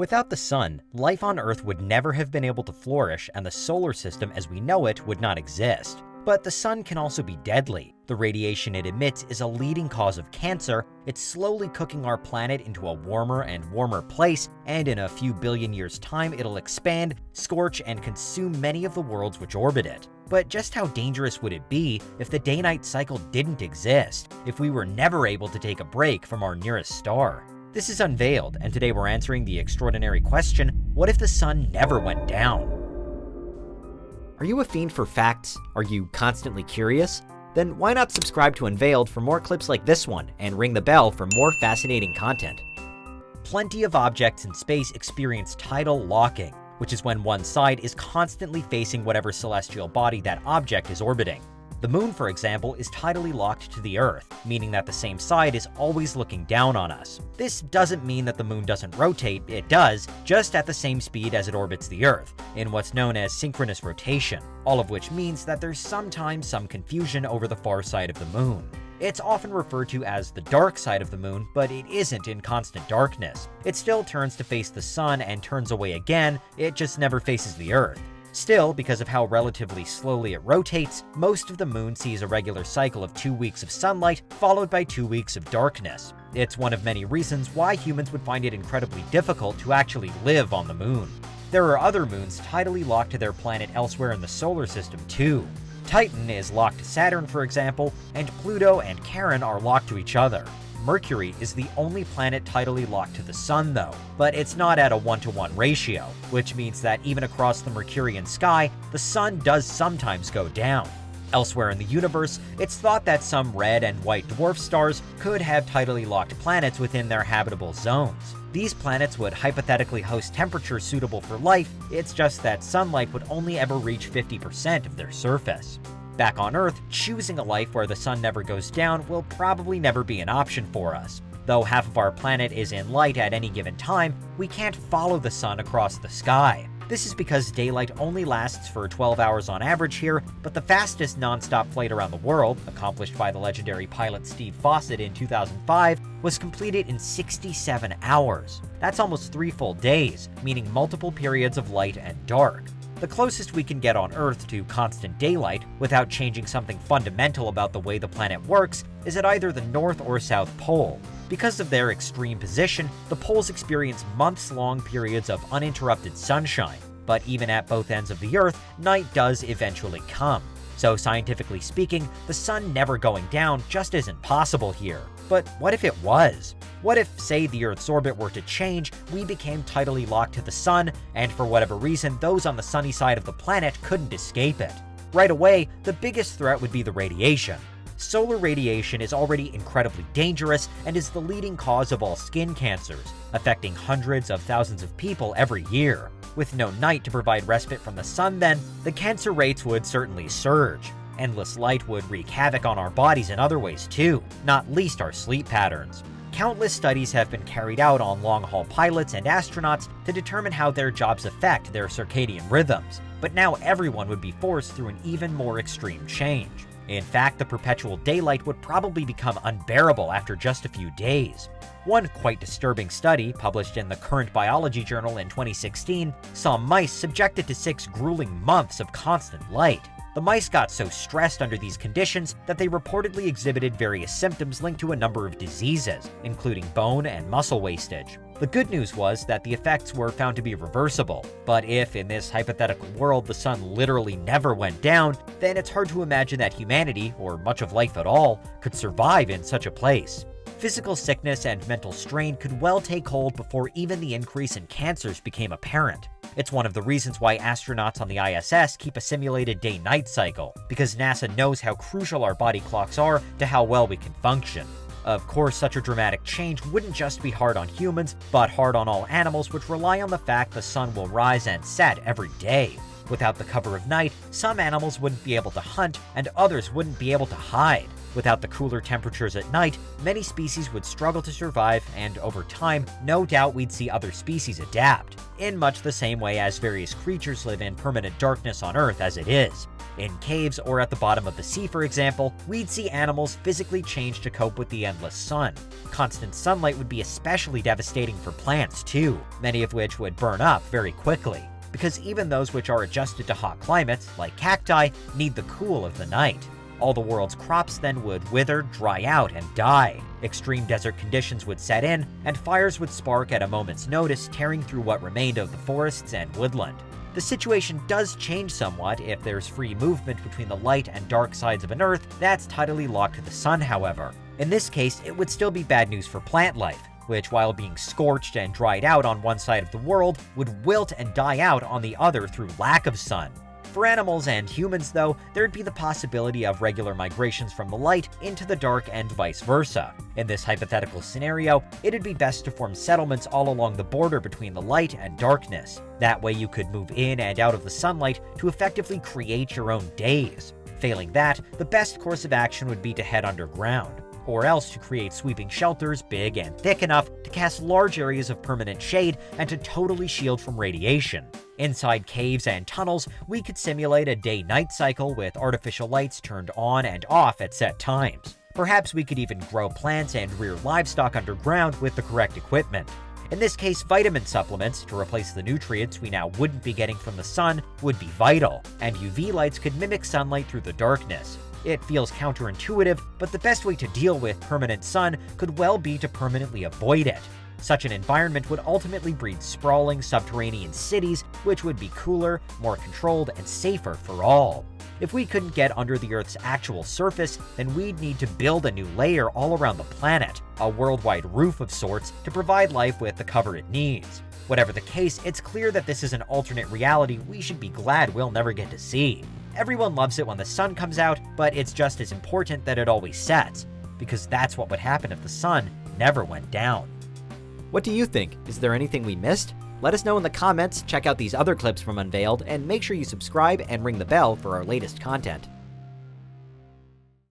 Without the sun, life on Earth would never have been able to flourish and the solar system as we know it would not exist. But the sun can also be deadly. The radiation it emits is a leading cause of cancer. It's slowly cooking our planet into a warmer and warmer place, and in a few billion years' time, it'll expand, scorch, and consume many of the worlds which orbit it. But just how dangerous would it be if the day-night cycle didn't exist, if we were never able to take a break from our nearest star? This is Unveiled, and today we're answering the extraordinary question, what if the sun never went down? Are you a fiend for facts? Are you constantly curious? Then why not subscribe to Unveiled for more clips like this one, and ring the bell for more fascinating content. Plenty of objects in space experience tidal locking, which is when one side is constantly facing whatever celestial body that object is orbiting. The moon, for example, is tidally locked to the Earth, meaning that the same side is always looking down on us. This doesn't mean that the moon doesn't rotate, it does, just at the same speed as it orbits the Earth, in what's known as synchronous rotation, all of which means that there's sometimes some confusion over the far side of the moon. It's often referred to as the dark side of the moon, but it isn't in constant darkness. It still turns to face the sun and turns away again, it just never faces the Earth. Still, because of how relatively slowly it rotates, most of the moon sees a regular cycle of 2 weeks of sunlight followed by 2 weeks of darkness. It's one of many reasons why humans would find it incredibly difficult to actually live on the moon. There are other moons tidally locked to their planet elsewhere in the solar system too. Titan is locked to Saturn, for example, and Pluto and Charon are locked to each other. Mercury is the only planet tidally locked to the sun though, but it's not at a 1-to-1 ratio, which means that even across the Mercurian sky, the sun does sometimes go down. Elsewhere in the universe, it's thought that some red and white dwarf stars could have tidally locked planets within their habitable zones. These planets would hypothetically host temperatures suitable for life, it's just that sunlight would only ever reach 50% of their surface. Back on Earth, choosing a life where the sun never goes down will probably never be an option for us. Though half of our planet is in light at any given time, we can't follow the sun across the sky. This is because daylight only lasts for 12 hours on average here, but the fastest non-stop flight around the world, accomplished by the legendary pilot Steve Fossett in 2005, was completed in 67 hours. That's almost 3 full days, meaning multiple periods of light and dark. The closest we can get on Earth to constant daylight, without changing something fundamental about the way the planet works, is at either the North or South Pole. Because of their extreme position, the poles experience months-long periods of uninterrupted sunshine, but even at both ends of the Earth, night does eventually come. So scientifically speaking, the sun never going down just isn't possible here. But what if it was? What if, say, the Earth's orbit were to change, we became tidally locked to the sun, and for whatever reason, those on the sunny side of the planet couldn't escape it? Right away, the biggest threat would be the radiation. Solar radiation is already incredibly dangerous and is the leading cause of all skin cancers, affecting hundreds of thousands of people every year. With no night to provide respite from the sun then, the cancer rates would certainly surge. Endless light would wreak havoc on our bodies in other ways too, not least our sleep patterns. Countless studies have been carried out on long-haul pilots and astronauts to determine how their jobs affect their circadian rhythms, but now everyone would be forced through an even more extreme change. In fact, the perpetual daylight would probably become unbearable after just a few days. One quite disturbing study, published in the Current Biology journal in 2016, saw mice subjected to 6 grueling months of constant light. The mice got so stressed under these conditions that they reportedly exhibited various symptoms linked to a number of diseases, including bone and muscle wastage. The good news was that the effects were found to be reversible, but if in this hypothetical world the sun literally never went down, then it's hard to imagine that humanity, or much of life at all, could survive in such a place. Physical sickness and mental strain could well take hold before even the increase in cancers became apparent. It's one of the reasons why astronauts on the ISS keep a simulated day-night cycle, because NASA knows how crucial our body clocks are to how well we can function. Of course, such a dramatic change wouldn't just be hard on humans, but hard on all animals which rely on the fact the sun will rise and set every day. Without the cover of night, some animals wouldn't be able to hunt, and others wouldn't be able to hide. Without the cooler temperatures at night, many species would struggle to survive, and over time, no doubt we'd see other species adapt, in much the same way as various creatures live in permanent darkness on Earth as it is. In caves or at the bottom of the sea, for example, we'd see animals physically change to cope with the endless sun. Constant sunlight would be especially devastating for plants too, many of which would burn up very quickly, because even those which are adjusted to hot climates, like cacti, need the cool of the night. All the world's crops then would wither, dry out, and die. Extreme desert conditions would set in, and fires would spark at a moment's notice, tearing through what remained of the forests and woodland. The situation does change somewhat if there's free movement between the light and dark sides of an Earth that's tidally locked to the sun, however. In this case, it would still be bad news for plant life, which, while being scorched and dried out on one side of the world, would wilt and die out on the other through lack of sun. For animals and humans, though, there'd be the possibility of regular migrations from the light into the dark and vice versa. In this hypothetical scenario, it'd be best to form settlements all along the border between the light and darkness. That way you could move in and out of the sunlight to effectively create your own days. Failing that, the best course of action would be to head underground, or else to create sweeping shelters big and thick enough to cast large areas of permanent shade and to totally shield from radiation. Inside caves and tunnels, we could simulate a day-night cycle with artificial lights turned on and off at set times. Perhaps we could even grow plants and rear livestock underground with the correct equipment. In this case, vitamin supplements, to replace the nutrients we now wouldn't be getting from the sun, would be vital, and UV lights could mimic sunlight through the darkness. It feels counterintuitive, but the best way to deal with permanent sun could well be to permanently avoid it. Such an environment would ultimately breed sprawling subterranean cities, which would be cooler, more controlled, and safer for all. If we couldn't get under the Earth's actual surface, then we'd need to build a new layer all around the planet, a worldwide roof of sorts, to provide life with the cover it needs. Whatever the case, it's clear that this is an alternate reality we should be glad we'll never get to see. Everyone loves it when the sun comes out, but it's just as important that it always sets, because that's what would happen if the sun never went down. What do you think? Is there anything we missed? Let us know in the comments, check out these other clips from Unveiled, and make sure you subscribe and ring the bell for our latest content.